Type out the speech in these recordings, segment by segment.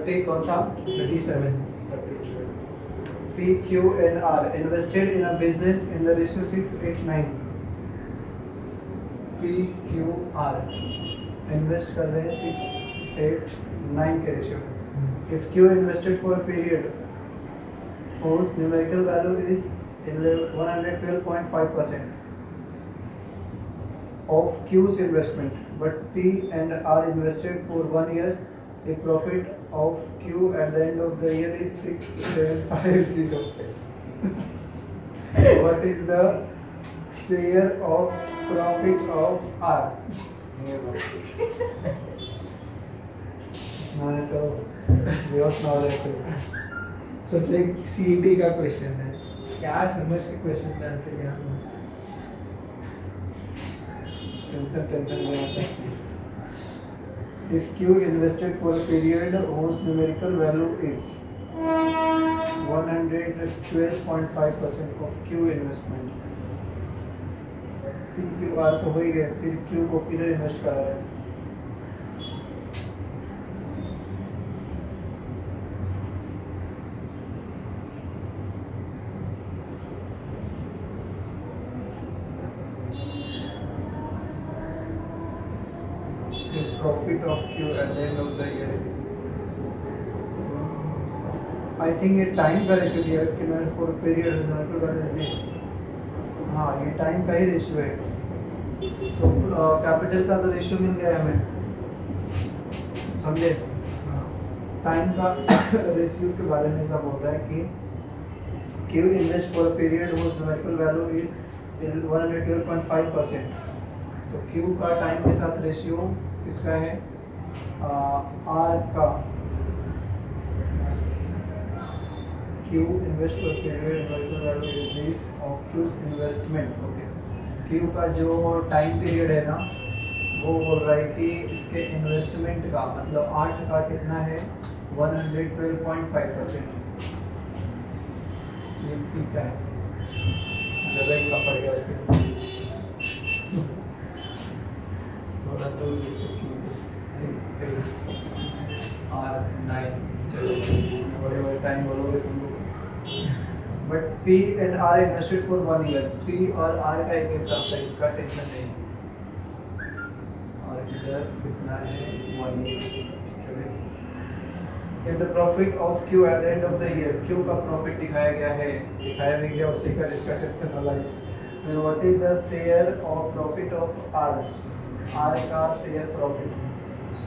30 कौन सा 37. 37. P, Q and R invested in a business in the ratio 6, 8, 9. P, Q, R invest कर रहे हैं 6, 8, 9 के रेशियो में. If Q invested for a period whose numerical value is 112.5% of Q's investment, but P and R invested for 1 year, the profit of Q at the end of the year is 6750. What is the share of profit of R? मैंने तो बेहोश ना हो रहे थे. सोचो एक CET का क्वेश्चन है, क्या समझ के क्वेश्चन डालते हैं यहाँ पे. टेंशन लेना चाहिए. If Q invested for a period whose numerical value is 112.5% of Q investment, फिर Q R तो हो ही गए, फिर Q को किधर इन्वेस्ट करा है? Profit of Q at the end of the year is, I think ये टाइम का रेशियो दिया है कि मैं for period numerical value is this. हाँ ये टाइम का ही रेशियो है. तो कैपिटल का तो रेशियो मिल गया हमें, समझे. टाइम का रेशियो के बारे में ऐसा बोल रहा है कि Q invest for a period whose numerical value is 112.5%. तो Q का टाइम के साथ रेशियो किसका है? R का. Q invest for period numerical value is this of Q's investment. Okay. Q का जो टाइम पीरियड है ना, वो बोल रहा है कि इसके इन्वेस्टमेंट का मतलब 8 का कितना है 112.5%. ये ठीक है, जगह ही का पड़ गया उसके. थोड़ा तो 6, 8 और 9 चलो बड़े बड़े टाइम बोलोगे तुम लोग. But P and R invested for 1 year. P और R का एक हिसाब था, इसका टेंशन नहीं. और इधर कितना है 1 year. And the profit of Q at the end of the year. Q का प्रॉफिट दिखाया गया है, दिखाया भी गया उसी का, इसका टेंशन वाला है. Then what is the share of profit of R? R का शेयर प्रॉफिट.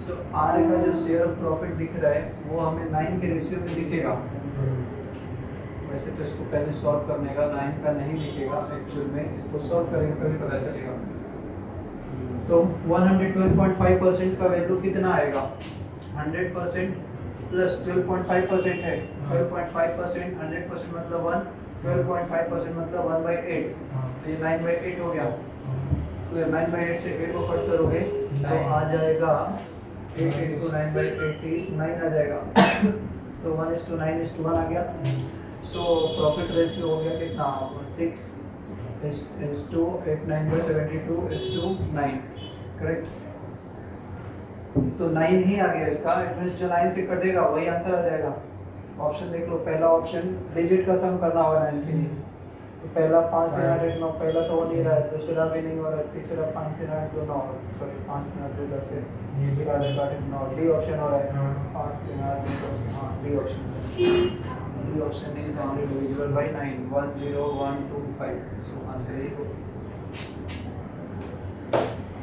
तो R का जो शेयर ऑफ प्रॉफिट दिख रहा है वो हमें 9 के रेशियो में दिखेगा. वैसे तो इसको पहले सॉल्व करने का, 9 का नहीं दिखेगा एक्चुअल में, इसको सॉल्व करेंगे तभी पता चलेगा. तो 112.5% का वैल्यू कितना आएगा? 100% प्लस 12.5% है. 12.5% 100% मतलब 1, 12.5% मतलब 1/8. तो ये 9/8 हो गया. तो 9/8 से 8 को कट करोगे तो आ जाएगा 8 into 9/8 is 9 आ जाएगा. तो 1:9:1 आ गया. सो प्रॉफिट रेशियो हो गया कितना? 6:2, 8 9/72:9. करेक्ट. तो 9 ही आ गया इसका. इट मींस जो 9 से कटेगा वही आंसर आ जाएगा. ऑप्शन देख लो. पहला ऑप्शन डिजिट का सम करना होगा 9 के लिए. तो पहला 5 3 8 9, पहला तो हो नहीं रहा है, दूसरा भी नहीं हो रहा है, तीसरा 5 3 8 2 9, सॉरी 5 3 8 2 10 है, ये भी 9. डी ऑप्शन हो रहा है. 5 3 8 2 10. हाँ D option. D option is only divisible by 9. 1 0 1 2 5. So answer यही हो.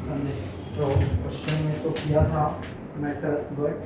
समझे. तो क्वेश्चन में तो किया था मैटर, बट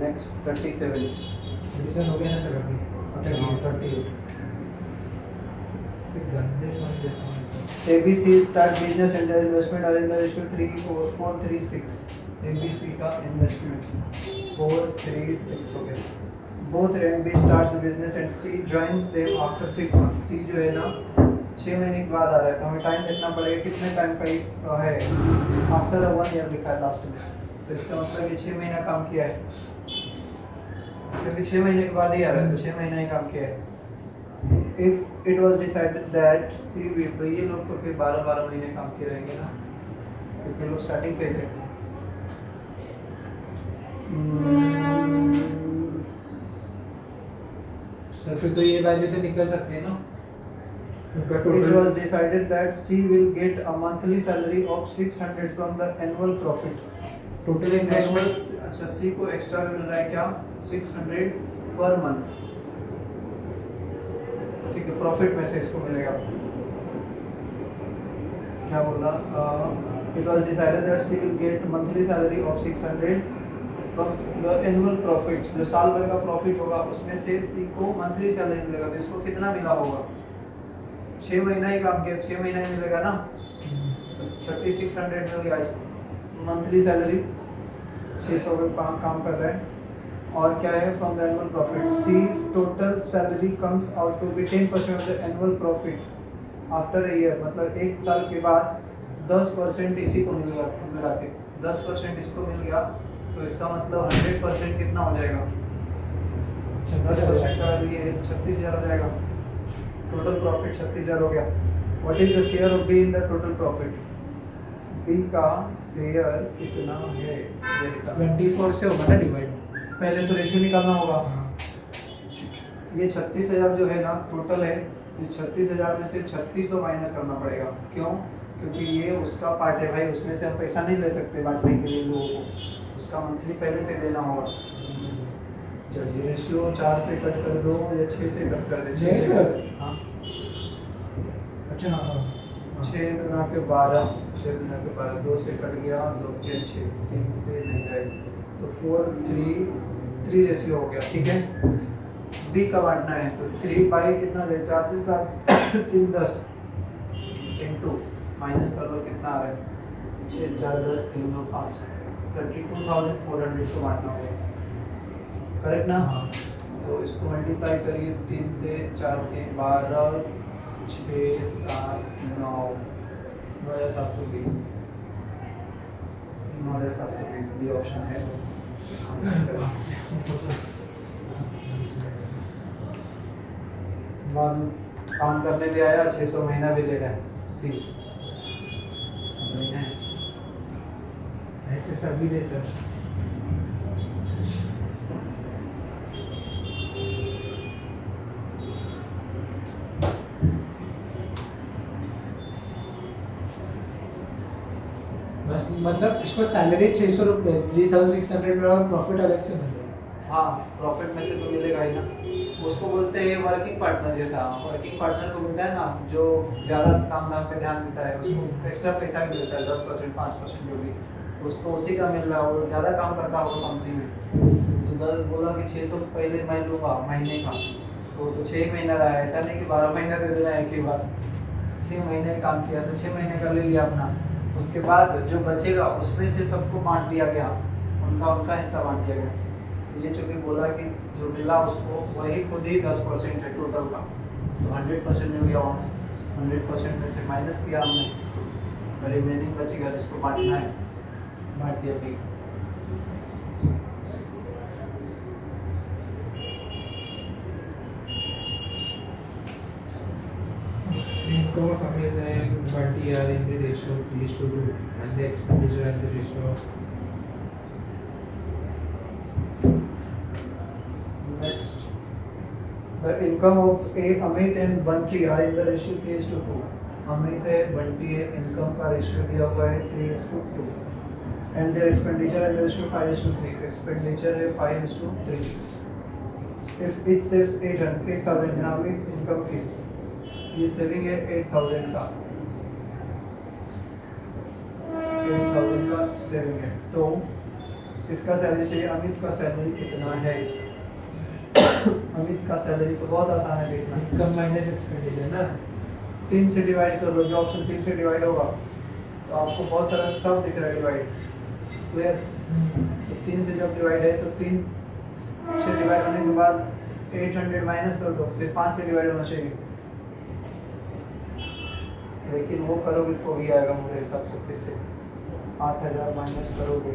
नेक्स्ट 37 एडिशन हो गया ना सर अभी. 38. से गंदे समझ देता हूँ ABC start business and their investment are in the ratio 436. ABC का investment 436 हो गया. Both A and B starts the business and C joins them after 6 months. C जो है ना 6 महीने के बाद आ रहा है तो हमें टाइम देखना पड़ेगा कितने टाइम का है. आफ्टर 1 ईयर लिखा है लास्ट में तो इसका मतलब कि 6 महीना काम किया है क्योंकि 6 महीने के बाद ही आ रहा है तो 6 महीना ही काम किया है. If it was decided that C will तो ये लोग तो फिर 12 महीने काम किए रहेंगे ना क्योंकि लोग स्टार्टिंग से ही थे. सर फिर तो ये वैल्यू तो निकल सकते हैं ना उनका It total was decided that C will get a monthly salary of 600 from the annual profit. Total investment Annual अच्छा C को एक्स्ट्रा मिल रहा है क्या 600 पर मंथ. ठीक है प्रॉफिट में से इसको मिलेगा. क्या बोला it was decided that she will get monthly salary of 600 from the annual profit. जो साल भर का प्रॉफिट होगा उसमें से C को मंथली सैलरी मिलेगा तो इसको कितना मिला होगा 6 महीना ही काम किया 6 महीना ही मिलेगा ना 3600 मिल गया मंथली सैलरी 600 पे काम कर रहे हैं. और क्या है from the annual profit C's total salary comes out to be 10% of the annual profit after a year. मतलब एक साल के बाद 10% इसी को मिल गया मिला के 10% इसको मिल गया तो इसका मतलब 100% कितना हो जाएगा 10% का ये 36,000 हो जाएगा. टोटल प्रॉफिट 36,000 हो गया. What is the share of B in the total profit. B का शेयर कितना है ये निकालना. 24 से होगा ना डिवाइड पहले तो रेशियो निकालना होगा. ये 36,000 जो है ना टोटल है इस 36,000 में से 3600 माइनस करना पड़ेगा. क्यों क्योंकि ये उसका पार्ट है भाई उसमें से हम पैसा नहीं ले सकते बांटने के लिए लोगों को उसका मंथली पहले से देना होगा. चलिए रेशियो 4 से कट कर दो या 6 से कट कर दे. नहीं सर. हाँ अच्छा हाँ 6 गुना के 12 6 गुना के 12 2 से कट गया 2 के 6 3 से नहीं गए तो 4 3 रेशियो हो गया. ठीक है. बी का बांटना है तो 3 बाई कितना है 4 3 7 3 10 इनटू माइनस कर लो कितना आ रहा है 6 4 10 3 2 5 32,400 को बांटना होगा. करेक्ट ना. तो इसको मल्टीप्लाई करिए 3 से 4 3 12 6 7 9 9,720 9,720 बी ऑप्शन है. काम करने भी आया 600 महीना भी ले रहा है सी. ऐसे सभी दे सर. बस मतलब इसको सैलरी 600 रुपये 3600 और प्रॉफिट अलग से मिल रहा है. हाँ प्रॉफिट में से तो मिलेगा ही ना. उसको बोलते हैं वर्किंग पार्टनर जैसा. वर्किंग पार्टनर को मिलता है ना जो ज़्यादा काम धाम पे ध्यान देता है उसको एक्स्ट्रा पैसा भी मिलता है 10% 5% जो भी उसको उसी का मिल रहा है. वो ज़्यादा काम करता होगा कंपनी में तो दर बोला कि 600 पहले मैं लूँगा महीने का तो 6 महीना रहा है. ऐसा नहीं कि 12 महीना दे देना एक ही बार. 6 महीने काम किया तो 6 महीने का ले लिया अपना. उसके बाद जो बचेगा उसमें से सबको बांट दिया गया उनका हिस्सा बांट दिया गया. ये चूँकि बोला कि जो मिला उसको वही खुद ही 10% है टोटल का तो 100% मिल गया वहाँ से. 100% में से माइनस किया हमने रिमेनिंग बचेगा जिसको बांटना है बांट दिया भी. Income of Amazon multi are in the ratio 3:2 and the expenditure in the ratio. Next, the income of A Amit and Bunty are in the ratio 3:2. Amit है Bunty है income का ratio दिया हुआ है 3:2 and their expenditure in the ratio 5:3. Expenditure है 5:3. If it saves 8,000 economic income is ये saving है 8,000 का 8,000 का सेविंग है तो इसका सैलरी चाहिए. अमित का सैलरी कितना है. अमित का सैलरी तो बहुत आसान है देखना. इनकम माइनस एक्सपेंडिचर ना 3 से डिवाइड कर लो, जो ऑप्शन 3 से डिवाइड होगा तो आपको बहुत सारा सब दिख रहा है डिवाइड, क्लियर। तो 3 से जब डिवाइड है तो 3 से डिवाइड होने के बाद 800 माइनस कर दो, फिर 5 से डिवाइड होना चाहिए, लेकिन वो करोगे तो भी आएगा मेरे हिसाब से। फिर से 8000 माइनस करोगे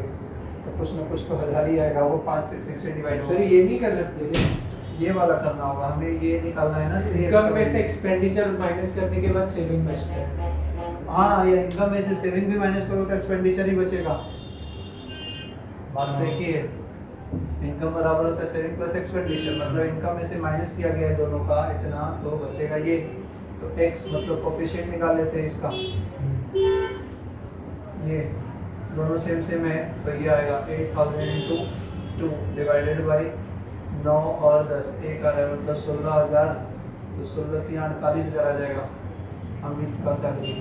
तो कुछ ना कुछ तो हजार ही आएगा, वो 5 से फिर से डिवाइड सर होगा। ये नहीं कर सकते क्या? ये वाला करना होगा हमें, ये निकालना है ना। इनकम में से एक्सपेंडिचर माइनस करने के बाद सेविंग बचता है। हाँ, ये इनकम में से सेविंग भी माइनस करोगे तो एक्सपेंडिचर ही बचेगा। बात तो एक ही है, इनकम बराबर होता है सेविंग प्लस एक्सपेंडिचर, मतलब इनकम में से माइनस किया गया है दोनों का इतना, तो बचेगा ये। तो x मतलब कोफिशिएंट निकाल लेते हैं इसका, ये दोनों सेम सेम है तो ये आएगा 8000 इंटू 2 डिवाइडेड बाई 9 और 10, एक आ रहा है मतलब 16000, तो 16 3 48,000 आ जाएगा। अमित का सैलरी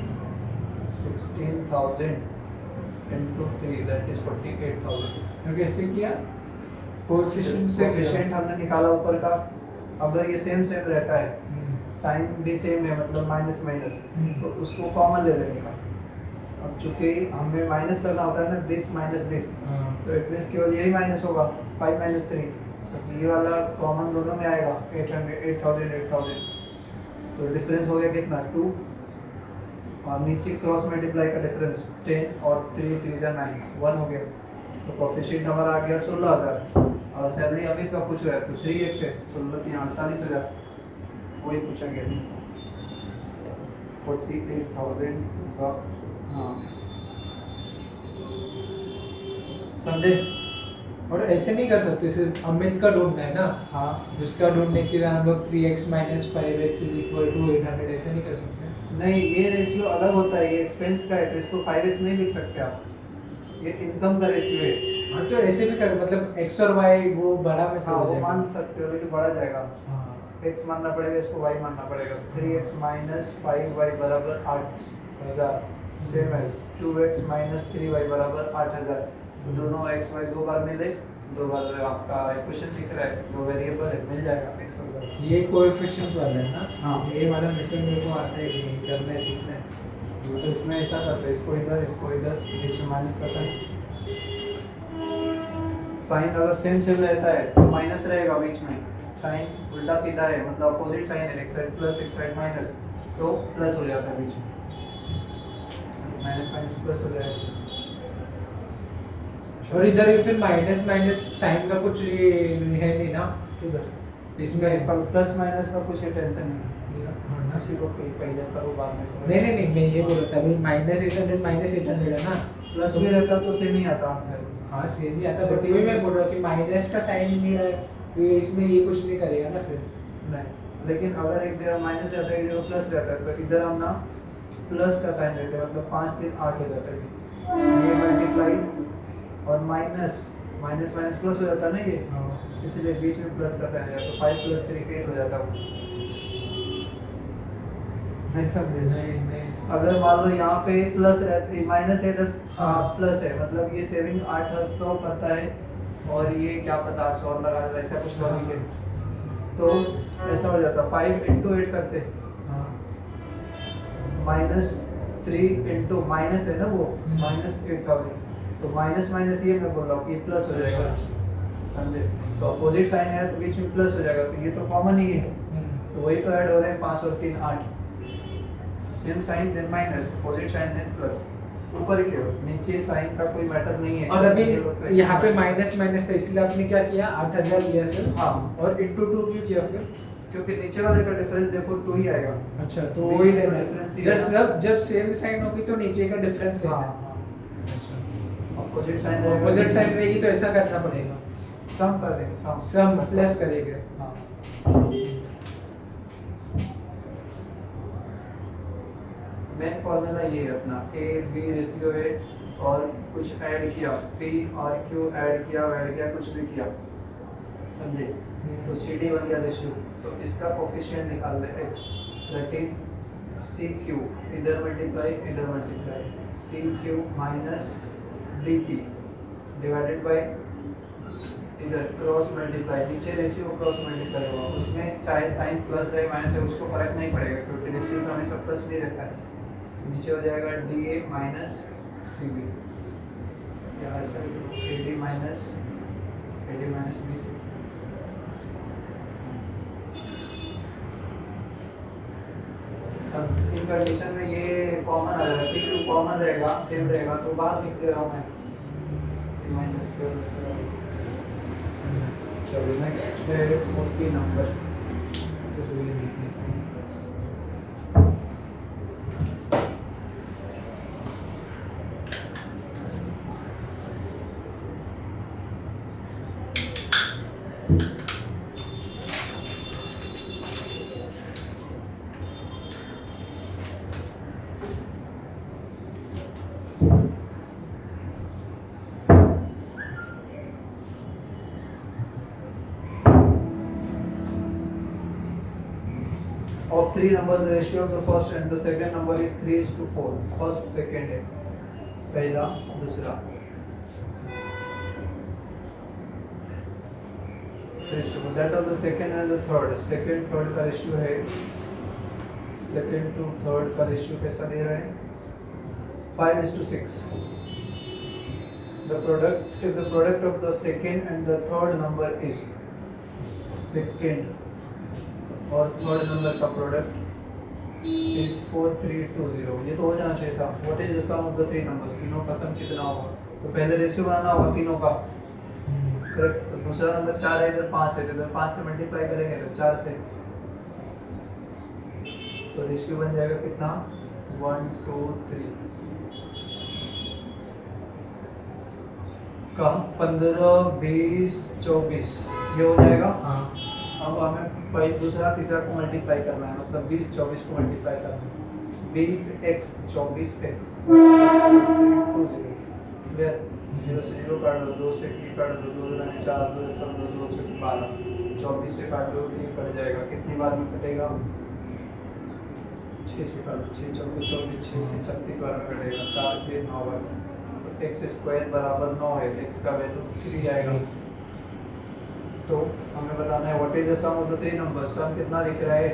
16,000 इंटू 3 दैट इज 48,000। तो कैसे किया? कोएफिशिएंट से कोफिशिएंट हमने निकाला ऊपर का, अगर ये सेम सेम रहता है, साइन भी सेम है मतलब माइनस माइनस, तो उसको कॉमन ले लेने का। अब चूंकि हमें माइनस करना होता है ना, दिस माइनस दिस, तो इट मींस केवल यही माइनस होगा 5 माइनस 3, तो ये वाला कॉमन दोनों में आएगा 8,000, तो डिफरेंस हो गया कितना 2, और नीचे क्रॉस मल्टीप्लाई का डिफरेंस 10 और 3 3 जा 9 1 हो गया। तो कोफिशिएंट हमारा आ गया 16,000, और सैलरी अभी का पूछ रहा है तो 3x है, 16 3 48,000, वही पूछा गया 48,000 का। हाँ समझे? और ऐसे नहीं कर सकते, सिर्फ अमित का ढूंढना है ना। हाँ, उसका ढूंढने के लिए हम लोग 3x minus 5x is equal to 800 ऐसे नहीं कर सकते। नहीं ये रेशियो अलग होता है, ये एक्सपेंस का है तो इसको 5x नहीं लिख सकते आप, ये इनकम का रेशियो है। हाँ तो ऐसे भी कर, मतलब x और y वो बड़ा में हाँ हो वो जाएगा। मान सकते हो लेकिन बढ़ा जाएगा, हाँ x मानना पड़ेगा, इसको y मानना पड़ेगा। 3x माइनस 5y बराबर 8,000, same as 2x minus 3y बराबर 8,000, तो दोनों x y दो बार मिले, दो बार आपका इक्वेशन दिख रहा है, दो वेरिएबल है, मिल जाएगा x और y। ये कोएफिशिएंट वाला है ना। हाँ। ये वाला मेथड मेरे को आता है कि नहीं, करना है, सीखना है। तो इसमें ऐसा करते हैं, इसको इधर बीच में माइनस का साइन अगर सेम सेम रहता है तो माइनस रहेगा बीच में, साइन उल्टा सीधा है मतलब अपोजिट साइन है, एक साइड प्लस एक साइड माइनस, तो प्लस हो जाता है बीच में, माइनस माइनस प्लस हो जाएगा। और इधर भी फिर माइनस माइनस साइन का कुछ ये है नहीं ना किधर इसमें। प्लस माइनस का कुछ टेंशन नहीं है, इसी को पहले करो बाद में करो। नहीं मैं ये बोल रहा था, अभी माइनस 800 है ना। प्लस भी रहता तो सेम ही आता आंसर। हाँ सेम ही आता, बट ये मैं बोल रहा हूँ कि माइनस का साइन ही नहीं रहा, तो ये इसमें ये कुछ नहीं करेगा ना फिर। नहीं, लेकिन अगर एक जगह माइनस रहता है एक जगह प्लस रहता है तो इधर हम ना प्लस का साइन देते हैं, मतलब 5 3 8 हो जाता है, ये मल्टीप्लाई और माइनस माइनस माइनस प्लस हो जाता है ना ये, इसलिए बीच में प्लस का साइन है, तो 5 + 3 8 हो जाता है। नहीं समझे? नहीं अगर मान लो यहाँ पे प्लस रहती माइनस है तो प्लस है, मतलब ये सेविंग 800 करता है और ये क्या पता 800 और लगा देता है, ऐसा कुछ लॉजिक है, तो ऐसा हो जाता 5 × 8 करते -3 × माइनस है ना वो -8,000, तो माइनस माइनस ये मैं बोल रहा हूँ कि प्लस हो जाएगा, समझे? तो अपोजिट साइन है तो बीच में प्लस हो जाएगा, तो ये तो कॉमन ही है, तो वही तो ऐड हो रहे हैं 5 और 3 8, same sign then minus, opposite sign then plus, ऊपर के नीचे साइन का कोई मैटर नहीं है। और अभी यहाँ पे माइनस माइनस था इसलिए आपने क्या किया 8,000 लिया सर। हाँ, और इंटू 2 क्यों किया फिर? क्योंकि नीचे वाले का डिफरेंस देखो 2 ही आएगा। अच्छा तो बीच वही में लेना difference है, ही इधर है ना। सब जब सेम साइन होगी तो नीचे का डिफरेंस लेना हाँ, है। अच्छा अपोजिट साइन ऑपोजिट साइन रहेगी तो ऐसा करना पड़ेगा, सम कर देंगे, सम प्लस करेंगे। हाँ, मेन फॉर्मूला ये है अपना, A B रेशियो है और कुछ ऐड किया, P और Q ऐड किया कुछ भी किया, समझे? तो CD बन गया रेशियो, तो इसका कोफिशिएंट निकाल ले x, दैट इज CQ, इधर multiply CQ - DP divided by इधर क्रॉस मल्टीप्लाई, नीचे रेशियो क्रॉस मल्टीप्लाई होगा, उसमें चाहे साइन प्लस है माइनस है उसको फर्क नहीं पड़ेगा क्योंकि रेशियो तो हमेशा प्लस नहीं रहता है। नीचे हो जाएगा D A minus C B, यहाँ ऐसा A D minus B C. अब इन कंडीशन में ये कॉमन आ जाएगा, टी क्यू कॉमन रहेगा, सेम रहेगा, तो बाहर लिख दे रहा हूँ मैं सी माइनस स्क्वायर। चलो नेक्स्ट है 40 नंबर। Of three numbers, the ratio of the first and the second number is 3:4. First, second है, पहला दूसरा। Ratio that of the second and the third, second third का ratio है, second to third का ratio कैसा दे रहा है? 5:6. The product if the product of the second and the third number is second और थर्ड नंबर का product is 4320, ये तो हो जाना चाहिए था। What is the sum of the three numbers, तीनों का सम कितना होगा? तो पहले रेशियो बनाना होगा तीनों का, करेक्ट। तो दूसरा नंबर 4 है, इधर 5 है, तो इधर 5 से मल्टीप्लाई करेंगे तो 4 से, तो रेशियो बन जाएगा कितना? 1 2 3 का 15 20 24 ये हो जाएगा। हाँ। अब हमें पहले दूसरा तीसरा को मल्टीप्लाई करना है, मतलब 20 24 को मल्टीप्लाई करना है। 20x 24x 20 clear. 0 से 0 काट दो, 2 से 3 काट दो, 2 2 4 2 2 से 12, 24 से काट दो, ये कट जाएगा। कितनी बार में कटेगा? 6 से काट दो, 6 24 24 6 से 36 बार में कटेगा, 4 से 9 बार में। तो x स्क्वायर बराबर 9 है, x का वैल्यू 3 आएगा। तो हमें बताना है what is the sum of the three numbers. Sum कितना दिख रहा है?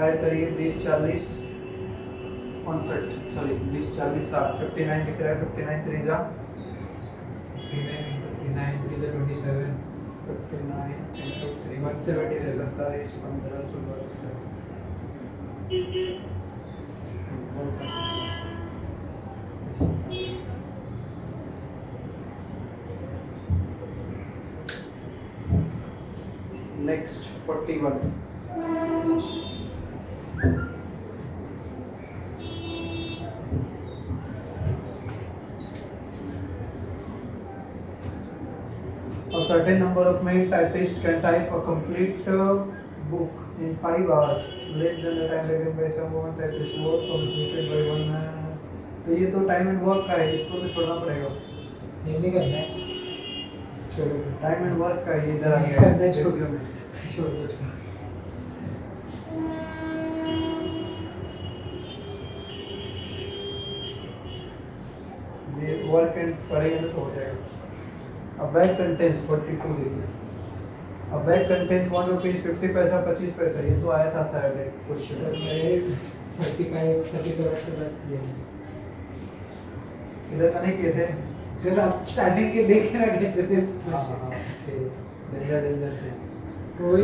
ऐड करिए 20 40 59, सॉरी 20 40 60, 59 दिख रहा है। 59 3 जा 59 3 27, 59 into 3 177, 27 15 16 Next 41. A certain number of male typists can type a complete book in 5 hours, less than the time taken by some woman typist, work completed by one man. तो ये तो time and work का है, इसको तो छोड़ना पड़ेगा। ये नहीं करना है, छोड़ो, टाइम एंड वर्क का ये इधर आ गया है। छोड़ दो। ये वर्क एंड पढ़ेंगे तो हो जाएगा। अब बैग कंटेंट्स 42 देखिए। अब बैग कंटेंट्स 1 रुपीज 50 पैसा 25 पैसा, ये तो आया था शायद एक क्वेश्चन। मेरे 35 37 के बाद किए इधर का नहीं किए थे सर, आप स्टार्टिंग के देख के रखने चाहिए। हाँ डेंजर थे। कोई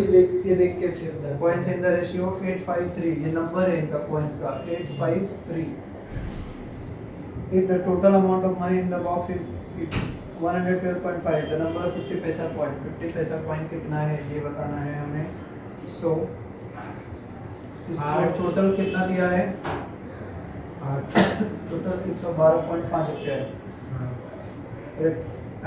देख के चलता। पॉइंट्स इन द रेशियो 853, ये नंबर है इनका पॉइंट्स का 853। If the total amount of money in the box is 112.5, the number of 50 पैसा पॉइंट, 50 पैसा पॉइंट कितना है ये बताना है हमें। सो इसमें टोटल कितना दिया है? टोटल 112.5 रुपया है।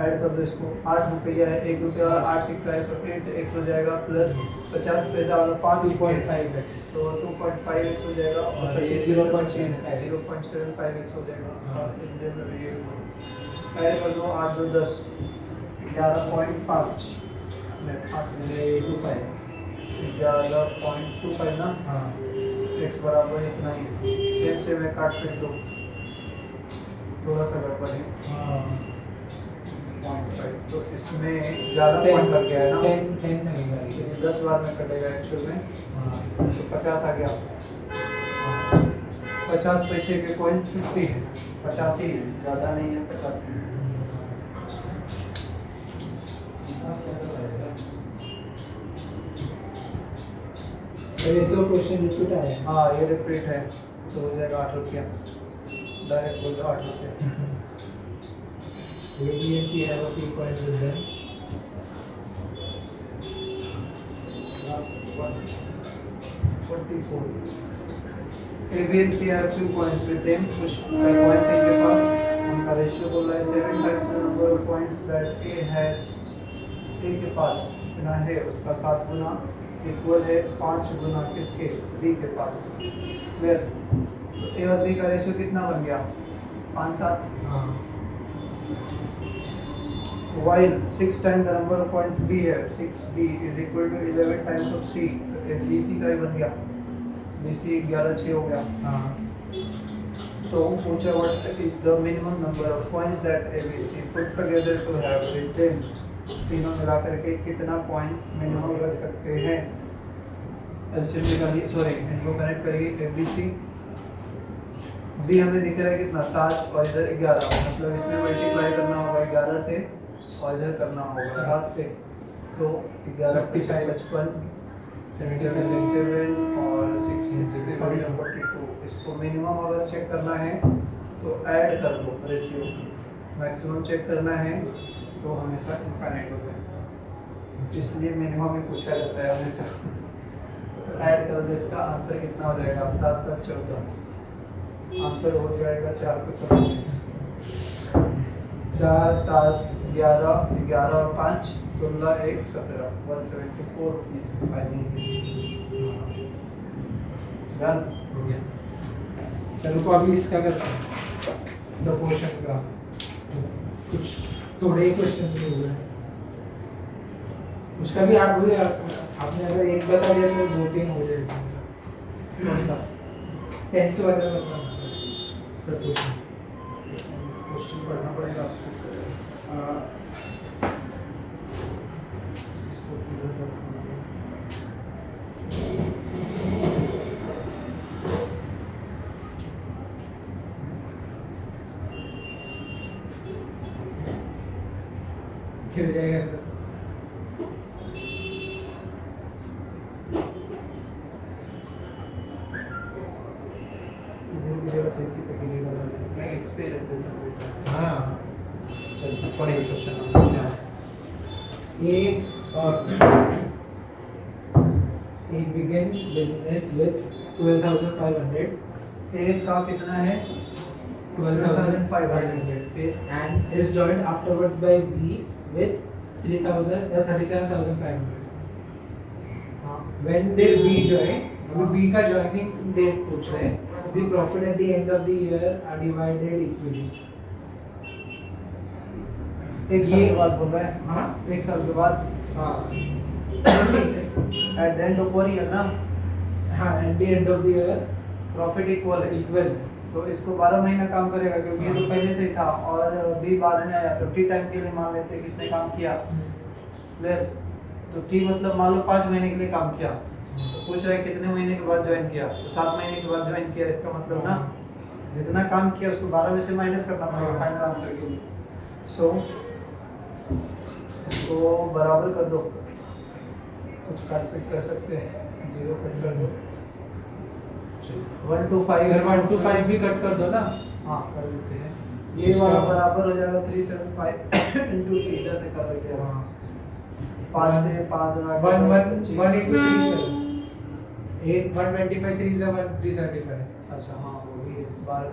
ऐड कर दो इसको, 8 रुपया है, 1 रुपया और 8 सिक्का है, तो 8x हो जाएगा प्लस 50 पैसा और 5 2.5x, तो 2.5x हो जाएगा और 0.75x हो जाएगा। ऐड कर दो 8 2 10 11.5 में 5 25 11.25 ना। हाँ, x बराबर इतना ही। सेम से मैं काट फिर दो, थोड़ा सा गड़बड़ है। हाँ 0.5, तो इसमें ज़्यादा पॉइंट लग गया है ना, 10 लगेगा ये। 10 बार में कटेगा एक्चुअल में, हाँ तो 50 आ गया। हाँ 50 पैसे के कॉइन 50 है, 85 है, ज़्यादा नहीं है, 85। ये तो क्वेश्चन रिपीट आया। हाँ ये रिपीट है, तो हो जाएगा 8 रुपया, डायरेक्ट बोल दो 8 रुपया। ABNC have a few coins with them. Last one, 44. ABNC have few coins with them, कुछ coins है इनके पास, उनका रेशियो बोल रहा है 7 times the number of coins that A has, A के पास कितना है उसका 7 गुना इक्वल है 5 गुना किसके, B के पास। क्लियर? A और B का रेशियो कितना बन गया, 5 7। हाँ While 6 times the number of coins B है, 6B is equal to 11 times of C, तो BC का ही बन गया, BC 11 6 हो गया। हाँ तो पूछा what is the minimum number of coins that ABC put together to have with them, तीनों मिला करके कितना coins मिनिमम रख सकते हैं। एलसीएम निकालिए, सॉरी इनको कनेक्ट करिए। ABC B हमें दिख रहा है कितना 7 और इधर 11, मतलब इसमें मल्टीप्लाई करना होगा 11 से और इधर करना होगा 7 से, तो 11 55 55 77 77 और 6 42। इसको मिनिमम अगर चेक करना है तो ऐड कर दो रेशियो, मैक्सिमम चेक करना है तो हमेशा इनफाइनाइट होता है, इसलिए मिनिमम ही पूछा जाता है हमेशा। ऐड कर दो, इसका आंसर कितना हो जाएगा, 7 7 14, आंसर हो जाएगा 4 को 4 7 11 11 और 5 16 1 17, 174 रुपीज डन। हो गया सर को। अभी इसका करते हैं प्रोपोर्शन का, कुछ थोड़े ही क्वेश्चन हो गए उसका भी। आप भी आपने अगर एक बता दिया तो 2-3 हो जाएगा। कौन सा 10th वाला बता प्रोपोर्शन, क्वेश्चन पढ़ना पड़ेगा आपको। इसको पूरा करना है। खेल जाएगा सर। इधर की जगह पे इसी पे गिरेगा, मैं इस पे रख देता हूँ। हाँ चलिए पढ़िए क्वेश्चन। एक begins business with 12,500 एक का कितना है 12,500 and is joined afterwards by B with 37,500. हाँ When did B join? अभी B का joining date पूछ रहे हैं। The profit at the end of the year are divided equally. एक साल के बाद बोल रहे हैं, हाँ एक साल के बाद हाँ eight the end of one year ना, हाँ at the end of the year profit equal है, equal। तो इसको 12 महीना काम करेगा क्योंकि ये तो पहले से ही था और बी बाद में आया, 50 टाइम के लिए मान लेते हैं किसने काम किया। क्लियर? तो टी मतलब मान लो 5 महीने के लिए काम किया, तो पूछ रहा है कितने महीने के बाद ज्वाइन किया, तो 7 महीने के बाद ज्वाइन किया। इसका मतलब ना जितना काम किया उसको 12 में से माइनस करना पड़ेगा फाइनल आंसर के लिए। सो इसको बराबर कर दो, कुछ काट कर सकते हैं, 0 कट कर दो, 1 to 5 सर 1 to 5 भी कट कर दो ना। हाँ कर देते हैं, ये वाला बराबर हो जाएगा 375 into 3, इधर से कर देते हैं 5 से 5 गुना 1 into 3 सर 8 125 3 is 375। अच्छा हाँ वो भी 12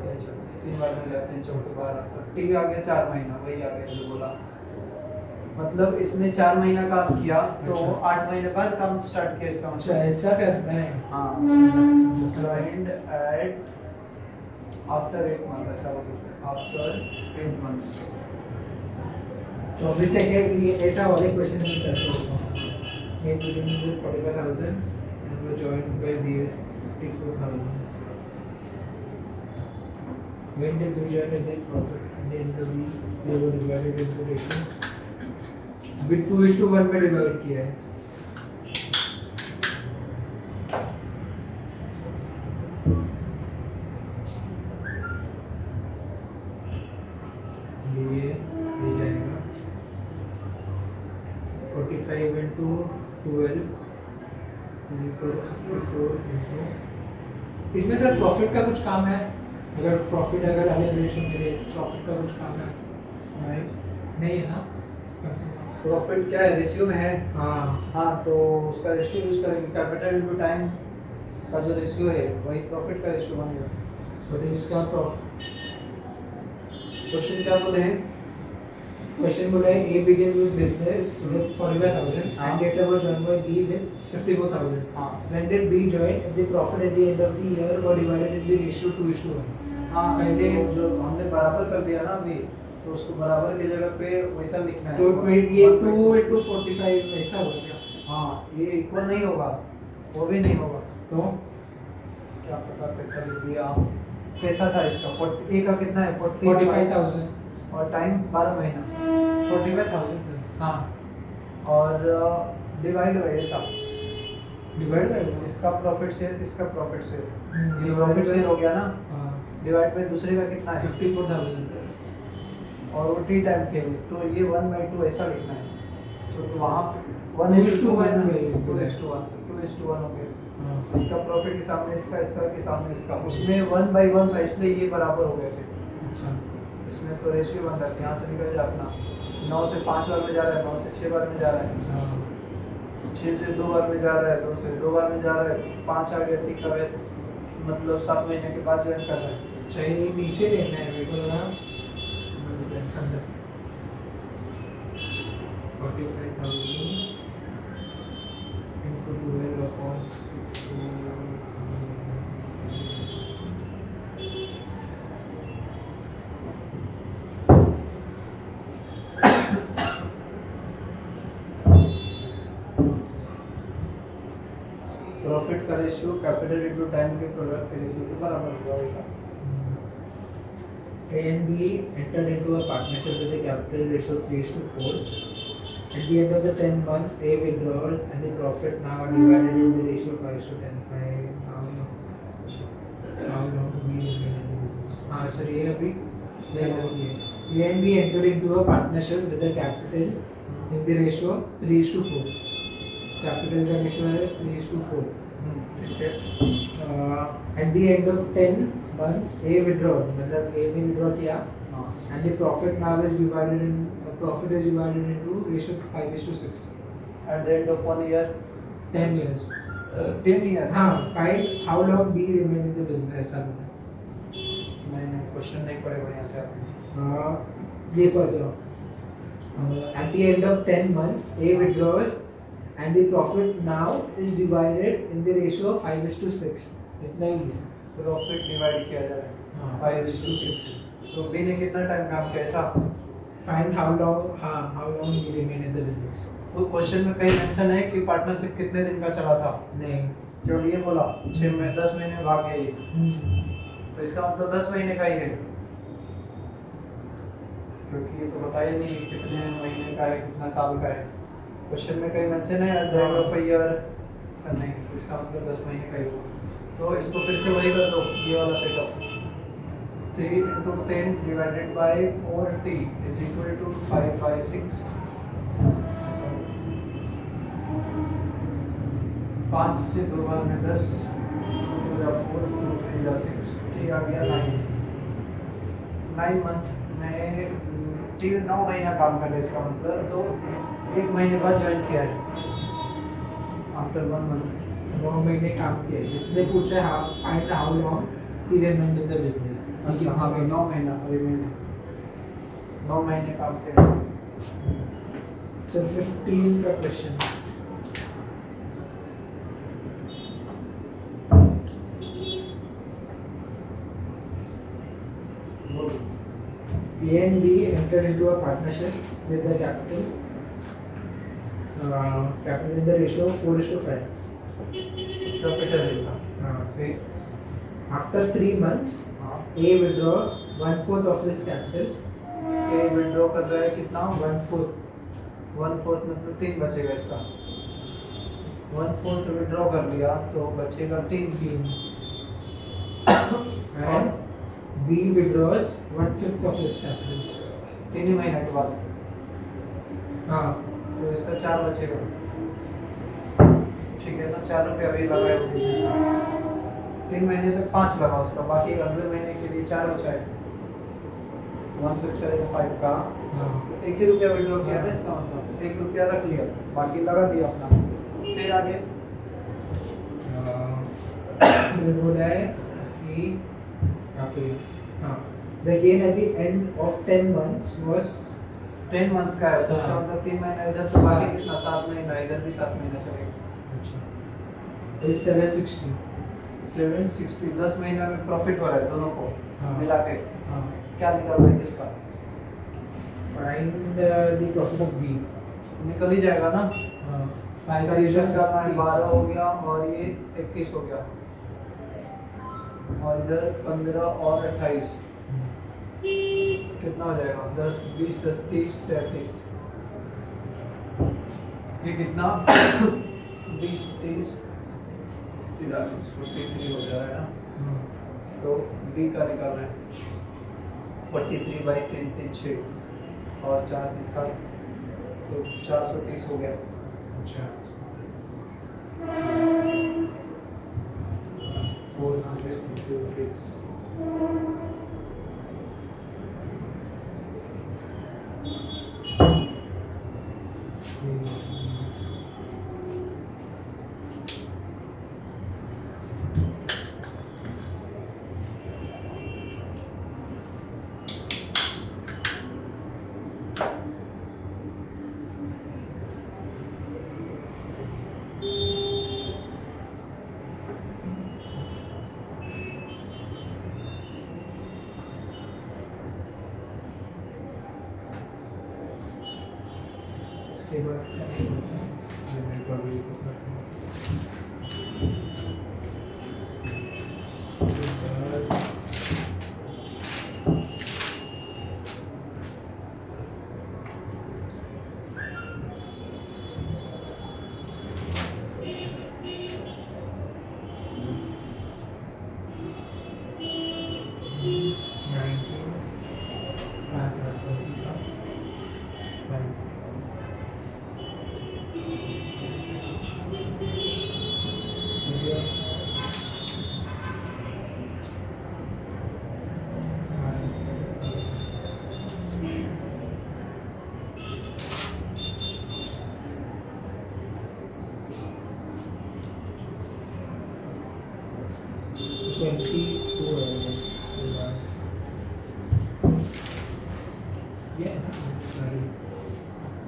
3 बार में जाते हैं 14 12, ठीक है आ गया 4 महीना, वही आ गया जो बोला। मतलब इसने 4 महीना काम किया तो अच्छा। 8 महीने बाद काम स्टार्ट किया, इसका अच्छा मतलब ऐसा करना है। हाँ joined at after 8 months, ऐसा बोलते हैं after 8 months। तो ऑब्वियस है कि ये ऐसा वाले क्वेश्चन में कर सकते हो। ये begins with 45,000 and was joined by B 54,000। When did we join with the profit? then the B ये वो divided into ratio अभी 2:1 में डिवाइड किया है ये जाएगा 45 into 12 is equal to 54 into इसमें सर प्रॉफिट का कुछ काम है अगर प्रॉफिट अगर अलग रेशियो मिले प्रॉफिट का कुछ काम है नहीं है ना प्रॉफिट क्या है, रेशियो में है। हाँ हाँ, तो उसका रेशियो यूज करेंगे, कैपिटल इनटू टाइम का जो रेशियो है वही प्रॉफिट का रेशियो बनेगा। बट इसका क्वेश्चन क्या बोले हैं? क्वेश्चन बोला है A begins with business with 45,000 हाँ. and later was joined by B with 54,000. हाँ When did B join? The profit at the end of the year was divided in the ratio 2:1. हाँ, पहले तो जो हमने बराबर कर दिया ना अभी, तो उसको बराबर की जगह पे वैसा लिखना है। तो ये 2 into 45 ऐसा होगा क्या? हाँ, ये इक्वल नहीं होगा, वो भी नहीं होगा। तो क्या पता कैसा लिख दिया। कैसा था इसका? A का कितना है? 45,000. और टाइम 12 महीना 45,000 सर. हाँ. और डिवाइड बाय ऐसा, डिवाइड बाय इसका प्रॉफिट शेयर, इसका प्रॉफिट शेयर, ये डिवाइड प्रॉफिट शेयर हो बाय गया ना। हाँ डिवाइड बाय दूसरे का कितना है? 54,000. और वो टी टाइम के लिए, तो ये 1/2 ऐसा लिखना है। तो वहाँ 1:1 2:1 हो गया। हाँ. इसका प्रॉफिट के सामने इसका, इसका के सामने इसका, उसमें 1/1 था, इसलिए ये बराबर हो गए थे। अच्छा. इसमें तो रेशियो बन रहा है, यहाँ से निकल जा अपना। 9 से 5 बार में जा रहा है, 9 से 6 बार में जा रहा है, हाँ. 6 से 2 बार में जा रहा है, 2 से 2 बार में जा रहा है, 5 आ गया, टिक है, मतलब 7 महीने के बाद ज्वाइन कर रहा है। चाहिए नीचे देखना है मेरे को लगा अंदर 45,000 into 12 upon 54. प्रॉफिट का रेशियो कैपिटल इनटू टाइम के प्रोडक्ट के रेशियो के बराबर होगा वैसा। A and B entered into a partnership with a capital ratio 3:4. At the end of the 10 months, A withdraws and the profit now divided in the ratio 5:10. How long do we remain in the business? Sorry, A and B entered into a partnership with a capital in the ratio 3:4. Capital का ratio है 3:4. ठीक है। At the end of 10 months, A withdrawn, मतलब A ने withdraw किया, हाँ, and the profit now is divided in profit is divided into ratio 5:6. at the end of 1 year, 10 years. 10 years। हाँ, find how long B remain in the business ऐसा बोला। नहीं, question नहीं पड़ेगा यहाँ से आपने। ये पढ़ लो। At the end of 10 months, A withdraws and the profit now is divided in the ratio of 5:6. इतना ही है। प्रॉफिट डिवाइड किया जा रहा है 5:6। तो बी ने कितना टाइम काम किया ऐसा? Find how long he remain in the business. वो क्वेश्चन में कहीं मेंशन है कि पार्टनरशिप कितने दिन का चला था? नहीं। क्यों ये बोला 6 में 10 महीने भाग गए ये, तो इसका मतलब 10 महीने का ही है, क्योंकि ये तो बताया नहीं कितने महीने का है, कितना साल का है। क्वेश्चन में कहीं मेंशन है at the end of a year नहीं, तो इसका मतलब 10 महीने का ही होगा। तो इसको फिर से वही कर दो, ये वाला setup. 3 into 10 divided by 4t is equal to 5/6। 5 से 2 बार में 10, 2 या 4, 2 3 या 6, t आ गया 9। 9 मंथ में 9 महीना काम कर रहे, इसका मतलब तो 1 महीने बाद ज्वाइन किया है, आफ्टर 1 मंथ। 9 महीने काम किया है। इसने पूछा है find how long he remained in the business. अच्छा हाँ, 9 महीना, 9 महीने काम किया। So 15 का question. A and B entered into a partnership with the capital in the ratio of 4:5. Capital है फिर After 3 months, हाँ A withdraw 1/4 of his capital ये विड्रॉ कर रहा है कितना, 1/4 1/4 मतलब 3 बचेगा इसका, 1/4 विड्रॉ कर लिया तो बचेगा 3 and B withdraws 1/5 of its capital. 3 ही महीने के बाद, हाँ तो इसका 4 बचेगा, ठीक है ना, 4 रुपये अभी लगा है, 3 महीने तक 5 लगा उसका, बाकी अगले महीने के लिए 4 बचा है, 1/5 का हाँ 1 ही रुपया विड्रॉ किया ना, इसका मतलब 1 रुपया रख लिया, बाकी लगा दिया अपना, फिर आगे फिर बोला है कि यहाँ पे हाँ the gain at the end of 10 months was 10 months का है तो इसका हाँ। मतलब 3 महीना इधर तो बाकी कितना, 7 महीना, इधर भी 7 महीना चलेगा, अच्छा is 760. 760, 10 महीना में प्रॉफिट हो रहा है दोनों को हाँ। मिला के, हाँ क्या निकाल रहे हैं इसका, find the profit of B. निकल ही जाएगा ना, हाँ इसका रिजल्ट करना है, 12 हो गया और ये 21 हो गया, और इधर 15 और 28 कितना हो जाएगा, 10 20 10 30 33, ये कितना 20 30 43 43 हो जा रहा है ना, तो बी का निकालना है 43/3 3 6 और 4 3 7, तो 430 हो गया, अच्छा 450 rupees. इसके बाद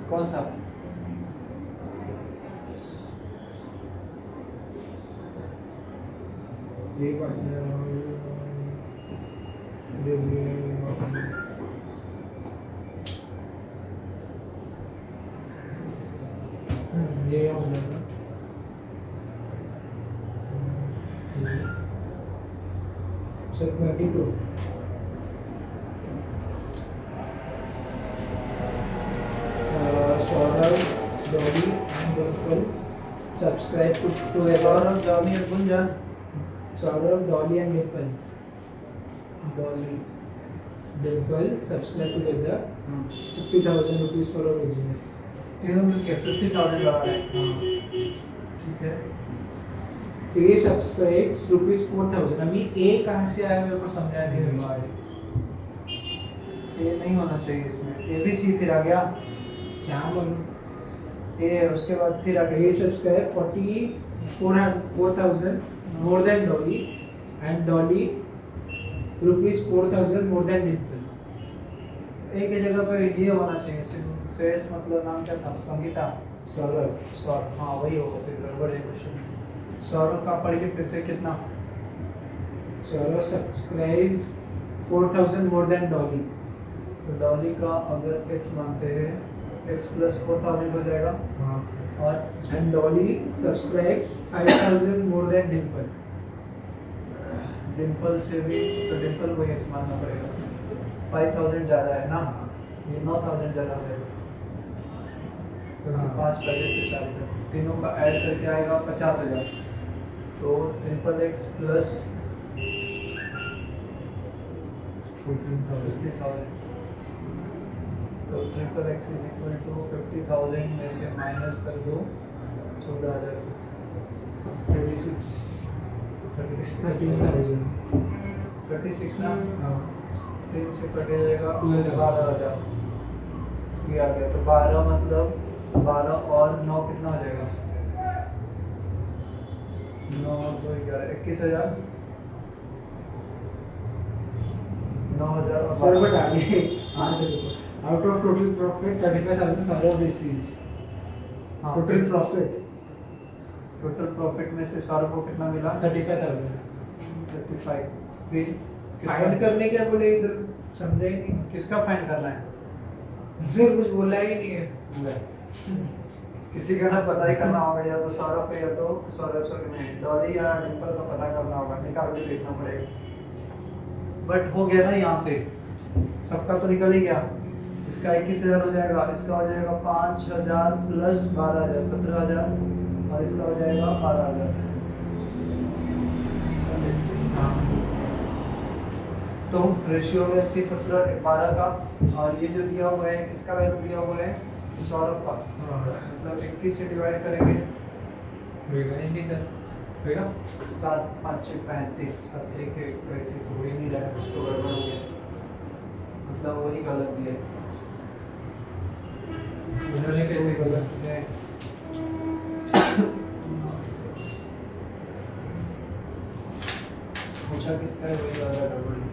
कौन सा ये हो जाएगा sir 22 Saurabh Dolly and Dimple subscribe to Saurabh Johnny और Gunjan, Saurabh Dolly and Dimple Dolly Dimple subscribe together 50,000 rupees for our business. तीनों मिलके 50,000 लगा रहे हैं, ठीक है, ए सब्सक्राइब ₹4,000. अभी ए कहाँ से आया मेरे को समझा नहीं हुआ है. ये नहीं होना चाहिए इसमें, ए बी सी फिर आ गया, क्या बोलूं. ए है उसके बाद फिर आ ए गया subscribe 4,000 more than Dolly and Dolly ₹4,000 more than Dimple. ए की जगह पे ये होना चाहिए, शेष मतलब नाम क्या था, संगीता, सौरभ सौरभ, हाँ वही होगा, फिर गड़बड़ है क्वेश्चन. सौरभ का पढ़िए फिर से कितना, Saurabh subscribes 4,000 more than Dolly. तो डॉली का अगर x मानते हैं x प्लस 4,000 हो जाएगा, हाँ. और And Dolly subscribes 5,000 more than Dimple. Dimple से भी, तो डिम्पल को x मानना पड़ेगा, 5,000 ज़्यादा है ना, ये 9,000 ज़्यादा हो जाएगा क्योंकि हाँ। 5 पहले से चालू है, तीनों का ऐड करके आएगा 50,000। तो ट्रिपल एक्स प्लस 14,000 50,000, तो triple X is equal to 50,000 में से माइनस कर दो 14,000, 36 13,000 36 ना, हाँ 3 से कटे जाएगा 12,000। 12,000, ये आ गया। तो 12 मतलब 12 और 9 कितना हो जाएगा, 9 2 11 21,000, 9,000 और सर 12। बट आगे out of total profit 35,000 Saurabh receives हाँ, टोटल प्रॉफिट टोटल प्रॉफिट में से सौरभ को कितना मिला, 35,000 35। फिर फाइंड करने क्या बोले इधर समझा ही नहीं किसका फाइंड करना है, फिर कुछ बोला ही नहीं है किसी का ना पता ही करना होगा, या तो सौरभ पे या तो सौरभ सर में डॉली या डिम्पल का पता करना होगा, निकाल के देखना पड़ेगा। बट हो गया ना, यहाँ से सबका तो निकल ही गया। इसका 21,000 हो जाएगा, इसका हो जाएगा 5,000 प्लस 12,000 17,000, और इसका हो जाएगा 12,000। तो रेशियो हो गया 31 17 12 का, और ये जो दिया हुआ है किसका वैल्यू दिया हुआ है, सौरभ का, मतलब 21 से डिवाइड करेंगे होएगा नहीं सर होएगा 7 5 6 35, अब एक एक वैसे तो हो ही नहीं रहा है, कुछ तो गड़बड़ हो गया, मतलब वही गलत दिया उन्होंने कैसे गलत है। पूछा किसका है, वही वाला गड़बड़ी।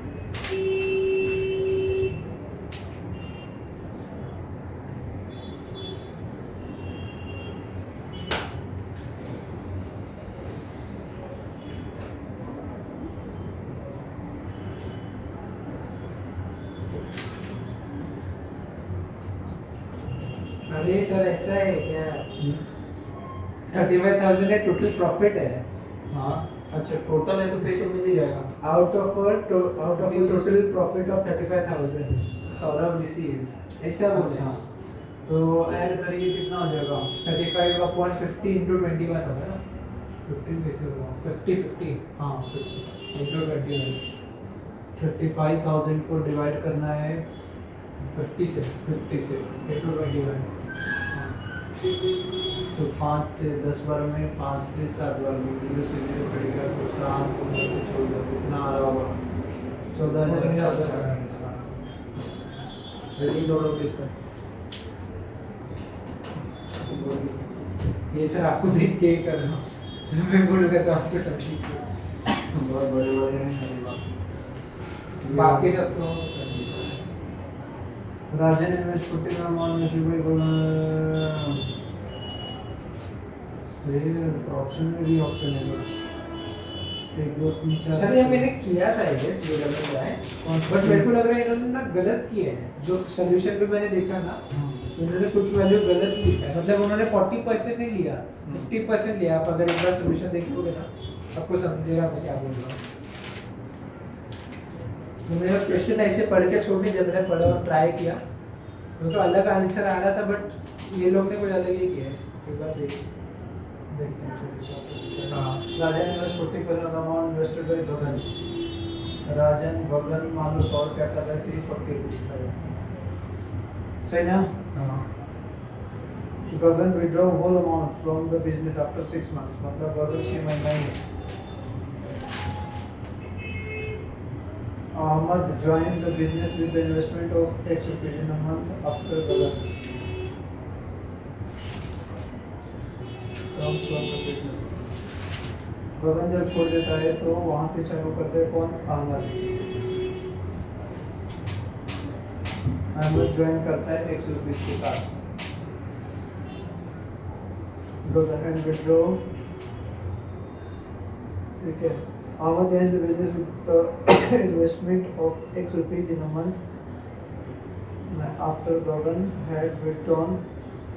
अरे सर ऐसा है क्या 35,000 है टोटल प्रॉफिट है हाँ अच्छा, टोटल है तो पैसे मिल ही जाएगा। Out of total profit of 35,000 Saurabh receives ऐसा बोलते हैं तो ऐड करिए कितना हो जाएगा, 35 अपॉन 50 into 21 होगा ना 15 कैसे होगा, 50 50 हाँ into 21 35,000 को डिवाइड करना है 50 से 50 से, into 21 तो 5 से 10 बार में 5 से 7 बार में 0 से 0 कटेगा तो 7 14 कितना आ रहा होगा, 14,000। रेडी दोनों के सर ये सर आपको देख के ही कर रहा हूँ मैं बोलूँगा तो आपको समझी बहुत बड़े बड़े हैं मेरी बात। बाकी सब तो राजन इन्वेस्ट 40 अमाउंट में शुरू को ऑप्शन में भी ऑप्शन है, 1 2 3 4 सर ये मैंने किया था ये डबल ट्राई बट मेरे को लग रहा है इन्होंने ना गलत किया है जो सोल्यूशन पे मैंने देखा ना उन्होंने कुछ वैल्यू गलत की है, मतलब उन्होंने 40% नहीं लिया 50% लिया। आप अगर एक बार सोल्यूशन देखोगे ना आपको समझेगा मैं क्या बोल रहा हूँ। तो मेरा क्वेश्चन ऐसे पढ़ के छोड़ दिया, जब मैंने पढ़ा और ट्राई किया तो अलग आंसर आ रहा था बट ये लोग ने कुछ अलग ही किया है। एक बार देखते हैं फिर इस बात को। हाँ राजन इन्वेस्ट 40% अमाउंट इन्वेस्टेड बाय गगन, राजन गगन मान लो 100 रुपया कर रहे थे 40 रुपीज का, सही ना। हाँ Gagan withdraw whole amount from the business after 6 months, मतलब गगन 6 महीना ही है। Ahmad joined the business with the investment of X rupees in a month after Gagan comes from the business. गगन जब छोड़ देता है तो वहां से चालू करते हैं कौन, अहमद। अहमद ज्वाइन करता है X रुपीस के साथ। गगन एंड विड्रॉ, ठीक है। Ahmad joins the business with the investment of X rupees in a month after Gagan had withdrawn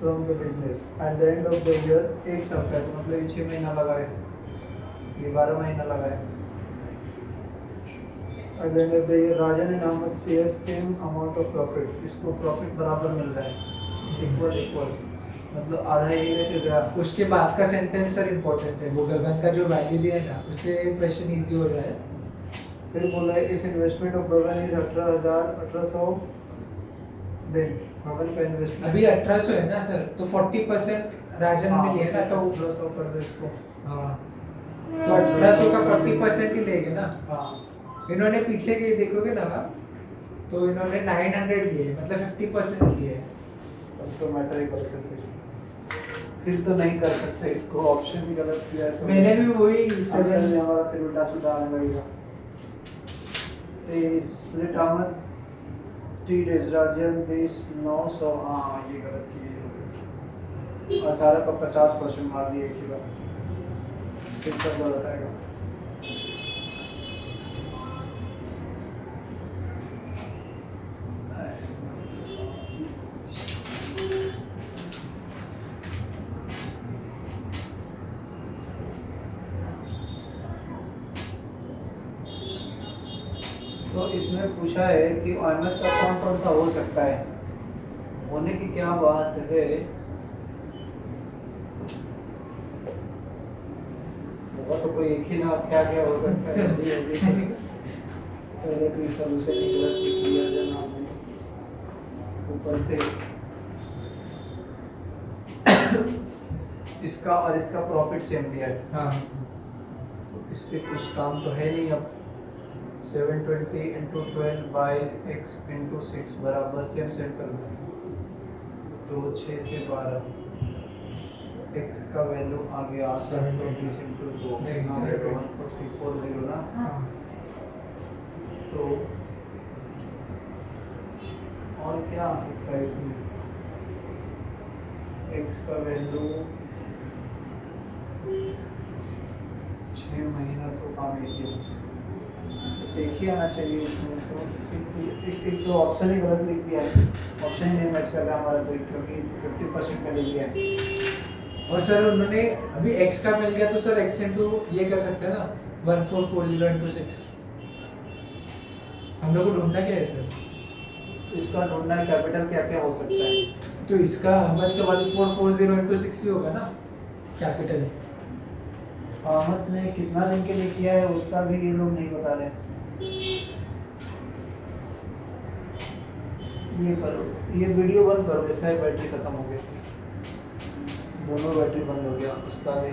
from the business. At the end of the year, एक साल का है तो मतलब ये 6 महीना लगा है, ये 12 महीना लगा है। At the end of the year Rajan and Ahmad share same amount of profit, इसको प्रॉफिट बराबर मिल रहा है, इक्वल इक्वल, मतलब आधा ही लेके गया। उसके बाद का सेंटेंस सर इम्पोर्टेंट है, वो गगन का जो वैल्यू दिया है ना, उससे क्वेश्चन इजी हो रहा है। फिर बोला है if investment of Gagan is 18,000 then Gagan का इन्वेस्टमेंट अभी 1800 है ना सर, तो 40% राजन में लिए ना, तो 1800 कर दो इसको। हाँ, तो 1800 का 40% ही लेंगे ना। हाँ इन्होंने पीछे के देखोगे ना, तो इन्होंने 900 लिए, मतलब 50% लिए। तब तो मैटर ही कर सकते, फिर तो नहीं कर सकते इसको, ऑप्शन ही गलत किया है। मैंने भी वही सेवन 7 में हमारा फिर उल्टा सुल्टा आने लगेगा। Split Ahmad 3 days Rajan this 900, हाँ ये गलत किए, 18 का 50% मार दिए एक ही बार, फिर सब गलत आएगा। तो इसमें पूछा है कि अहमद का कौन कौन सा हो सकता है, होने की क्या बात है, होगा तो कोई एक ही ना, क्या क्या हो सकता है पहले तो सोल्यूशन निकला किया जाना ऊपर से इसका और इसका प्रॉफिट सेम दिया है, हाँ, तो इससे कुछ काम तो है नहीं। अब 720 इंटू 12 बाई एक्स इंटू 6 बराबर सेम सेट कर दो, तो 6 से 12 एक्स का वैल्यू आ गया 720 इंटू 2 नहीं, 144 0 ना। हाँ। तो और क्या आ सकता है इसमें, एक्स का वैल्यू 6 महीना तो काम ही किया, देखिए आना चाहिए इसमें, तो एक तो ऑप्शन ही गलत लिख दिया है, ऑप्शन ही नहीं मैच कर रहा हमारा कोई, क्योंकि 50% का ले लिया है। और सर उन्होंने अभी x का मिल गया, तो सर x इंटू ये कर सकते हैं ना, 1440 इंटू 6। हम लोग को ढूंढना क्या है सर? इसका ढूंढना है कैपिटल क्या क्या हो सकता है, तो इसका अहमद का 1440 इंटू 6 ही होगा ना कैपिटल। अहमद ने कितना दिन के लिए किया है उसका भी ये लोग नहीं बता रहे। ये करो, ये वीडियो बंद करो, इसका बैटरी खत्म हो गई, दोनों बैटरी बंद हो गया, उसका भी